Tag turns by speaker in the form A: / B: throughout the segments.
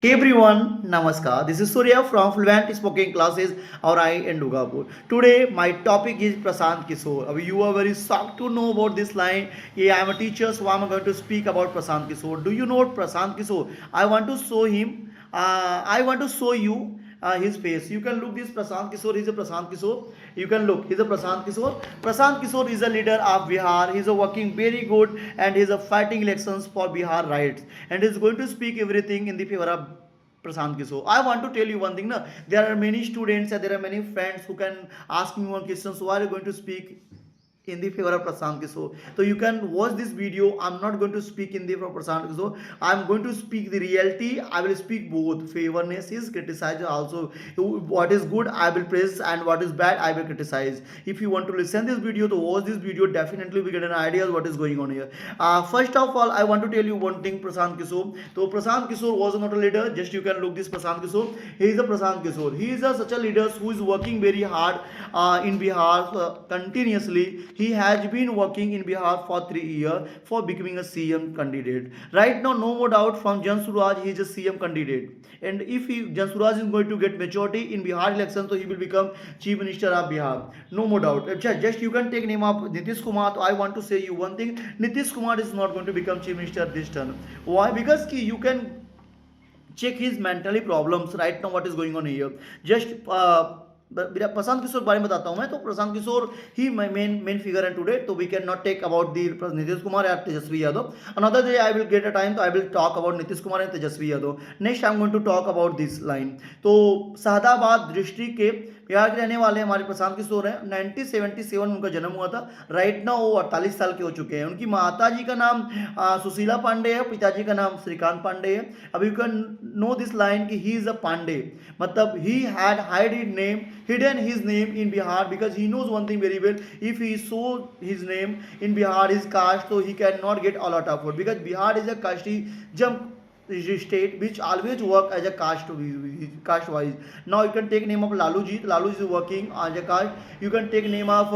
A: Hey everyone, Namaskar. This is Surya from Fluent Spoken Classes or I in Dugapur. Today my topic is Prasant Kishore. You are very shocked to know about this line. Yeah, I am a teacher, so I am going to speak about Prasant Kishore. Do you know Prasant Kishore? I want to show him. I want to show you his face. You can look this Prasant Kishore. He's a Prasant Kishore. You can look. He's a Prasant Kishore. Prasant Kishore is a leader of Bihar. He's a working very good and he's a fighting elections for Bihar rights. And he's going to speak everything in the favor of Prasant Kishore. I want to tell you one thing. Na, there are many students and there are many friends who can ask me one question. So, are you going to speak in the favor of Prasant Kishore? So you can watch this video. I'm not going to speak in the favor of Prasant Kishore. I'm going to speak the reality. I will speak both. Favorness is criticized also. What is good I will praise and what is bad I will criticize. If you want to listen this video to watch this video, definitely we get an idea of what is going on here. First of all, I want to tell you one thing. Prasant Kishore. So Prasant Kishore was not a leader. Just you can look this Prasant Kishore. He is a Prasant Kishore. He is such a leader who is working very hard in Bihar continuously. He has been working in Bihar for 3 years for becoming a CM candidate. Right now, no more doubt from Jan Suraj, he is a CM candidate. And if Jan Suraj is going to get majority in Bihar election, so he will become Chief Minister of Bihar. No more doubt. Just you can take name of Nitish Kumar. So I want to say you one thing. Nitish Kumar is not going to become Chief Minister this term. Why? Because you can check his mentally problems right now what is going on here. Just Prashant Kishor के बारे में बताता हूँ मैं. तो प्रशांत किशोर ही main figure है today. तो we can not talk about the Nitish Kumar या Tejashwi Yadav. Another day I will get a time तो I will talk about Nitish Kumar and Tejashwi Yadav. Next I am going to talk about this line. तो शहदाबाद डिस्ट्रिक्ट के बिहार के रहने वाले हमारे प्रशांत किशोर हैं. 1977 में उनका जन्म हुआ था. राइट नाउ वो 48 साल के हो चुके हैं. उनकी माता जी का नाम सुशीला पांडे है. पिताजी का नाम श्रीकांत पांडे है. अब you can know this line कि ही इज अ पांडे, मतलब he had hidden his name in Bihar because he knows one thing very well. If he show his name in Bihar, his caste, so he cannot get a lot of vote because Bihar is a casteism state which always work as a caste wise. Now you can take name of Lalu Ji. Lalu is working as a caste. You can take name of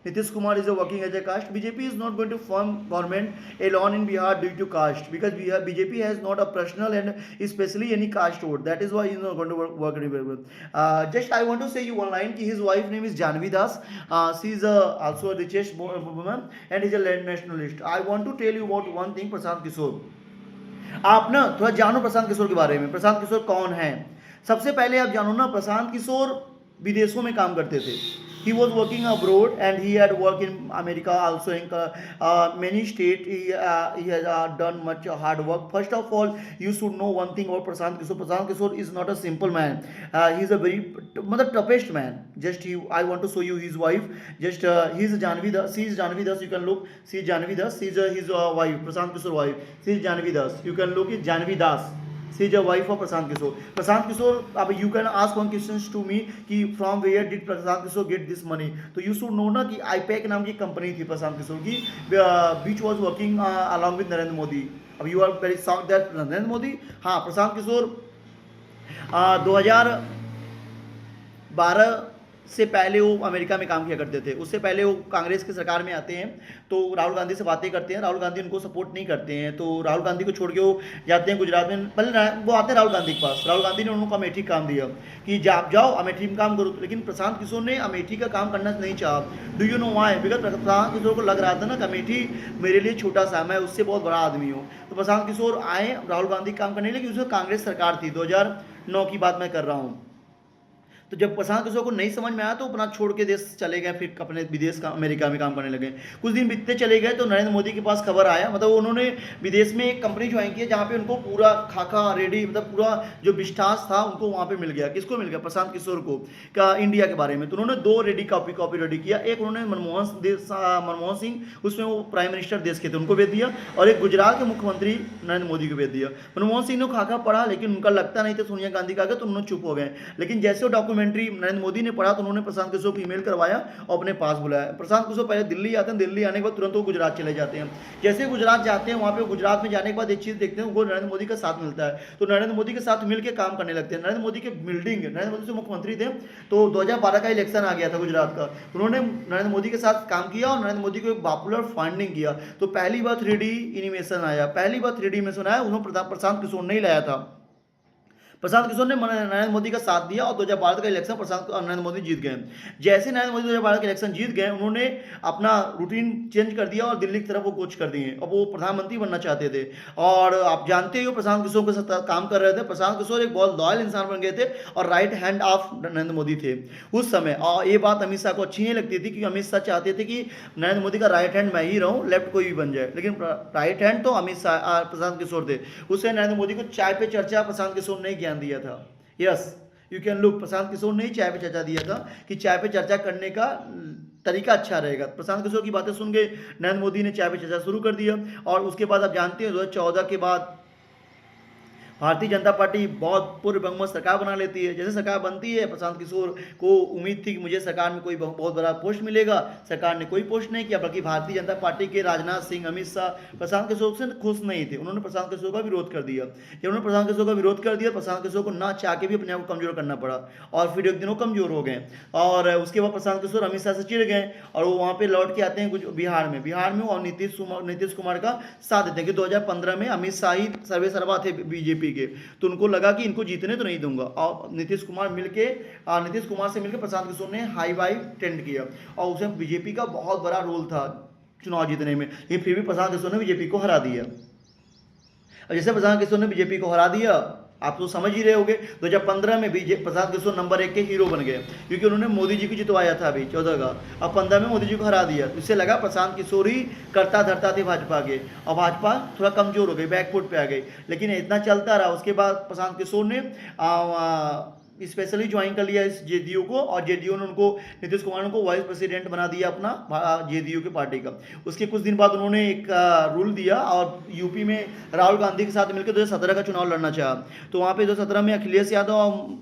A: Nitish Kumar is working as a caste. BJP is not going to form government alone in Bihar due to caste because BJP has not a personal and especially any caste vote. That is why he is not going to work very well. Just I want to say you one line कि his wife name is Janvi Das. She is also a richest woman and is a land nationalist. I want to tell you about one thing. Prashant Kishor, आप ना थोड़ा जानो प्रशांत किशोर के बारे में. प्रशांत किशोर कौन है? सबसे पहले आप जानो ना, प्रशांत किशोर विदेशों में काम करते थे. He was working abroad and he had worked in America also in many states. He has done much hard work. First of all, you should know one thing about Prashant Kishore. Prashant Kishore is not a simple man. He is a very toughest man. Just I want to show you his wife. Just he is Janvi Das. She is Janvi Das. You can look. She is Janvi Das. She is his wife. Prashant Kishore wife. She is Janvi Das. You can look it. Janvi Das. She is a wife of Prashant Kishore. Prashant Kishore, you can ask one questions to me कि from where did Prashant Kishore get this money? तो you should know ना कि IPAC नाम की company थी प्रशांत किशोर की, which was working along with Narendra Modi. अब you are very shocked that Narendra Modi, हाँ प्रशांत किशोर 2012 से पहले वो अमेरिका में काम किया करते थे. उससे पहले वो कांग्रेस की सरकार में आते हैं तो राहुल गांधी से बातें करते हैं. राहुल गांधी उनको सपोर्ट नहीं करते हैं तो राहुल गांधी को छोड़ के वो जाते हैं गुजरात में. पहले वो आते हैं राहुल गांधी के पास. राहुल गांधी ने उनको अमेठी काम दिया कि जाओ अमेठी में काम करो. लेकिन प्रशांत किशोर ने अमेठी का काम करना नहीं चाहा. Do you know why? Because Prashant Kishor को लग रहा था ना कि अमेठी मेरे लिए छोटा सा, मैं उससे बहुत बड़ा आदमी हूँ. तो प्रशांत किशोर आए राहुल गांधी काम करने, लेकिन उसमें कांग्रेस सरकार थी. 2009 की बात मैं कर रहा हूँ. तो जब प्रशांत किशोर को नहीं समझ में आया तो अपना छोड़ के देश चले गए. फिर अपने विदेश का अमेरिका में काम करने लगे. कुछ दिन बीतते चले गए तो नरेंद्र मोदी के पास खबर आया, मतलब उन्होंने विदेश में एक कंपनी ज्वाइन की जहाँ पे उनको पूरा खाका रेडी, मतलब पूरा जो विश्वास था उनको वहाँ पे मिल गया. किसको मिल गया? प्रशांत किशोर को, का इंडिया के बारे में. तो उन्होंने 2 कॉपी रेडी किया. एक उन्होंने मनमोहन सिंह, उसमें वो प्राइम मिनिस्टर देश के थे, उनको भेज दिया. और एक गुजरात के मुख्यमंत्री नरेंद्र मोदी को भेज दिया. मनमोहन सिंह ने खाका पढ़ा लेकिन उनका लगता नहीं था सोनिया गांधी का, तो उन्होंने चुप हो गए. लेकिन जैसे वो डॉक्यूमेंट्री नरेंद्र मोदी ने पढ़ा तो उन्होंने प्रशांत किशोर को ईमेल करवाया और अपने पास बुलाया. प्रशांत किशोर पहले दिल्ली आते हैं. दिल्ली आने के बाद तुरंत वो गुजरात चले जाते हैं. जैसे गुजरात जाते हैं वहाँ पे गुजरात में जाने के बाद एक चीज़ देखते हैं, वो नरेंद्र मोदी का साथ मिलता है. तो नरेंद्र मोदी के साथ मिलकर काम करने लगते हैं. नरेंद्र मोदी के बिल्डिंग, नरेंद्र मोदी से मुख्यमंत्री थे तो 2012 का इलेक्शन आ गया था गुजरात का. उन्होंने नरेंद्र मोदी के साथ काम किया और नरेंद्र मोदी को एक पॉपुलर फंडिंग किया. तो पहली बार 3D एनिमेशन आया. पहली बार 3D एनिमेशन आया, उन्होंने प्रशांत किशोर ने ही लाया था. प्रशांत किशोर ने नरेंद्र मोदी का साथ दिया और 2012 का इलेक्शन नरेंद्र मोदी जीत गए। जैसे नरेंद्र मोदी 2012 का इलेक्शन जीत गए, उन्होंने अपना रूटीन चेंज कर दिया और दिल्ली की तरफ वो कूच कर दिए। अब वो प्रधानमंत्री बनना चाहते थे और आप जानते हो प्रशांत किशोर के साथ काम कर रहे थे। प्रशांत किशोर एक बहुत लॉयल इंसान बन गए थे और right hand of Narendra Modi थे उस समय। और ये बात अमित शाह को अच्छी नहीं लगती थी क्योंकि अमित शाह चाहते थे कि नरेंद्र मोदी का राइट हैंड मैं ही रहूं, लेफ्ट कोई भी बन जाए, लेकिन राइट हैंड तो अमित शाह प्रशांत किशोर थे। उससे नरेंद्र मोदी को चाय पे चर्चा प्रशांत किशोर ने ज्ञान दिया था। Yes, you can look, Prashant Kishor ने ही चाय पे चर्चा दिया था कि चाय पे चर्चा करने का तरीका अच्छा रहेगा। प्रशांत किशोर की बातें सुन के नरेंद्र मोदी ने चाय पे चर्चा शुरू कर दिया। और उसके बाद आप जानते हैं 2014 के बाद भारतीय जनता पार्टी बहुत पूर्व बहुमत सरकार बना लेती है। जैसे सरकार बनती है, प्रशांत किशोर को उम्मीद थी कि मुझे सरकार में कोई बहुत बड़ा पोस्ट मिलेगा। सरकार ने कोई पोस्ट नहीं किया, बल्कि भारतीय जनता पार्टी के राजनाथ सिंह, अमित शाह प्रशांत किशोर से खुश नहीं थे। उन्होंने प्रशांत किशोर का विरोध कर दिया। जब उन्होंने प्रशांत किशोर का विरोध कर दिया, प्रशांत किशोर को ना चाह के भी अपने आप को कमजोर करना पड़ा और फिर एक दिन वो कमजोर हो गए। और उसके बाद प्रशांत किशोर अमित शाह से चिढ़ गए और वो वहाँ पे लौट के आते हैं कुछ बिहार में और नीतीश कुमार का साथ देते हैं कि 2015 में अमित शाह ही सर्वे सर्वा थे बीजेपी के, तो उनको लगा कि इनको जीतने तो नहीं दूंगा। और नीतीश कुमार से मिलकर प्रशांत किशोर ने हाई वाई टेंड किया और उसमें बीजेपी का बहुत बड़ा रोल था चुनाव जीतने में, लेकिन फिर भी प्रशांत किशोर ने बीजेपी को हरा दिया। और जैसे प्रशांत किशोर ने बीजेपी को हरा दिया, आप तो समझ ही रहे होंगे, 2015 में प्रशांत किशोर नंबर 1 के हीरो बन गए क्योंकि उन्होंने मोदी जी को जितवाया था अभी 14 का। अब 15 में मोदी जी को हरा दिया, इससे लगा प्रशांत किशोर ही करता धरता थे भाजपा के, और भाजपा थोड़ा कमजोर हो गई, बैकफुट पे आ गई। लेकिन इतना चलता रहा। उसके बाद प्रशांत किशोर ने स्पेशली ज्वाइन कर लिया इस जेडीयू को, और जेडीयू ने उनको, नीतीश कुमार को वाइस प्रेसिडेंट बना दिया अपना जेडीयू के पार्टी का। उसके कुछ दिन बाद उन्होंने एक रूल दिया और यूपी में राहुल गांधी के साथ मिलकर 2017 का चुनाव लड़ना चाहा। तो वहाँ पे 2017 में अखिलेश यादव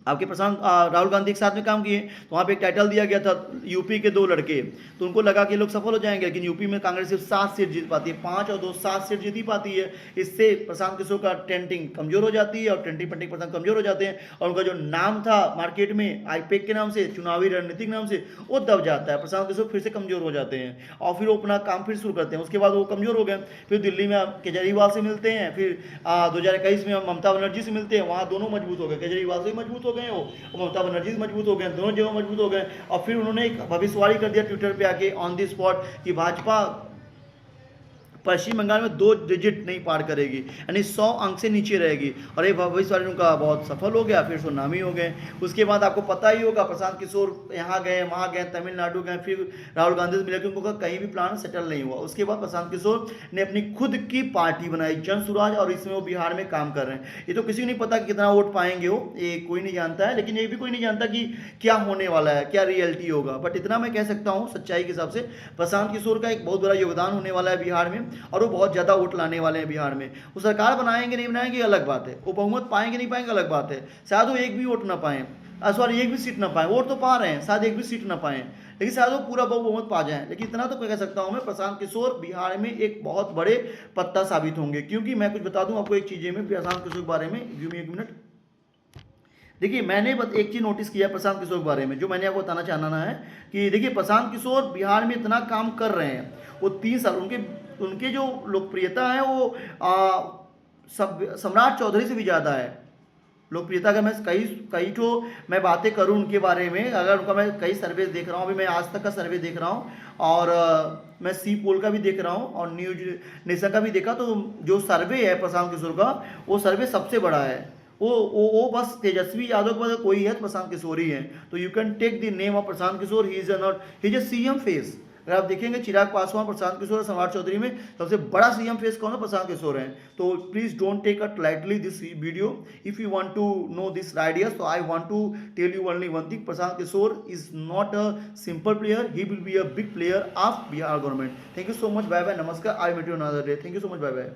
A: आपके राहुल गांधी के साथ में काम किए, तो वहाँ पे एक टाइटल दिया गया था यूपी के 2 लड़के। तो उनको लगा कि लोग सफल हो जाएंगे, लेकिन यूपी में कांग्रेस सिर्फ 7 सीट जीत पाती है, 5 और 2 7 सीट जीत ही पाती है। इससे प्रशांत किशोर का टेंटिंग कमजोर हो जाती है और टेंटिंग पंटिंग प्रशांत कमजोर हो जाते हैं, और उनका जो नाम था मार्केट में आईपेक के नाम से, चुनावी रणनीतिक नाम से, वो दब जाता है। प्रशांत किशोर फिर से कमजोर हो जाते हैं और फिर वो अपना काम फिर शुरू करते हैं। उसके बाद वो कमजोर हो गए, फिर दिल्ली में केजरीवाल से मिलते हैं, फिर 2021 में ममता बनर्जी से मिलते हैं, वहाँ दोनों मजबूत हो गए, केजरीवाल से मजबूत हो गए वो, ममता बनर्जी मजबूत हो गए, दोनों जगह मजबूत हो गए। और फिर उन्होंने एक भविष्यवाणी कर दिया ट्विटर पे आके ऑन द स्पॉट कि भाजपा पश्चिम बंगाल में 2 डिजिट नहीं पार करेगी, यानी 100 अंक से नीचे रहेगी, और ये भविष्यवाणी उनका बहुत सफल हो गया, फिर सुनामी हो गए। उसके बाद आपको पता ही होगा प्रशांत किशोर यहाँ गए, वहाँ गए, तमिलनाडु गए, फिर राहुल गांधी से मिले, क्योंकि उनका कहीं भी प्लान सेटल नहीं हुआ। उसके बाद प्रशांत किशोर ने अपनी खुद की पार्टी बनाई जन सुराज, और इसमें वो बिहार में काम कर रहे हैं। ये तो किसी को नहीं पता कि कितना वोट पाएंगे वो, ये कोई नहीं जानता है, लेकिन ये भी कोई नहीं जानता कि क्या होने वाला है, क्या रियलिटी होगा। बट इतना मैं कह सकता हूँ सच्चाई के हिसाब से प्रशांत किशोर का एक बहुत बड़ा योगदान होने वाला है बिहार में, और वो बहुत ज़्यादा वोट लाने वाले हैं बिहार में। वो सरकार बनाएंगे नहीं बनाएंगे अलग बात है, वो बहुमत पाएंगे नहीं पाएंगे अलग बात है, शायद वो एक भी वोट ना पाएं, सॉरी एक भी सीट ना पाएं, वोट तो पा रहे हैं, शायद एक भी सीट ना पाएं, लेकिन शायद वो पूरा बहुमत पा जाएं। लेकिन इतना तो कह सकता हूं मैं, प्रशांत किशोर बिहार में एक बहुत बड़े पत्ता साबित होंगे। क्योंकि मैं कुछ बता दूं आपको एक चीज़ें में प्रशांत किशोर के बारे में, गिव मी 1 मिनट। देखिए, मैंने एक चीज़ नोटिस किया प्रशांत किशोर के बारे में, जो मैंने आपको बताना चाहना है कि देखिए प्रशांत किशोर बिहार में इतना काम कर रहे हैं, वो 3 साल उनके जो लोकप्रियता है वो सम्राट चौधरी से भी ज़्यादा है लोकप्रियता। अगर मैं कई तो मैं बातें करूं उनके बारे में, अगर उनका मैं कई सर्वे देख रहा हूं, अभी मैं आज तक का सर्वे देख रहा हूं, और मैं सी पोल का भी देख रहा हूं, और न्यूज नेशन का भी देखा, तो जो सर्वे है प्रशांत किशोर का, वो सर्वे सबसे बड़ा है। वो बस तेजस्वी यादव के बाद कोई है तो प्रशांत किशोर ही है। तो you can take the name of Prashant Kishore, he is a CM face. अगर आप देखेंगे चिराग पासवान, प्रशांत किशोर और सम्राट चौधरी में सबसे बड़ा सीएम फेस कौन है? प्रशांत किशोर हैं। तो please don't take it lightly this video. If you want to know this ideas, so I want to tell you only one thing: Prashant Kishore is not a simple player. He will be a big player of Bihar government. Thank you so much. Bye bye. Namaskar. I will meet you another day. Thank you so much. Bye bye.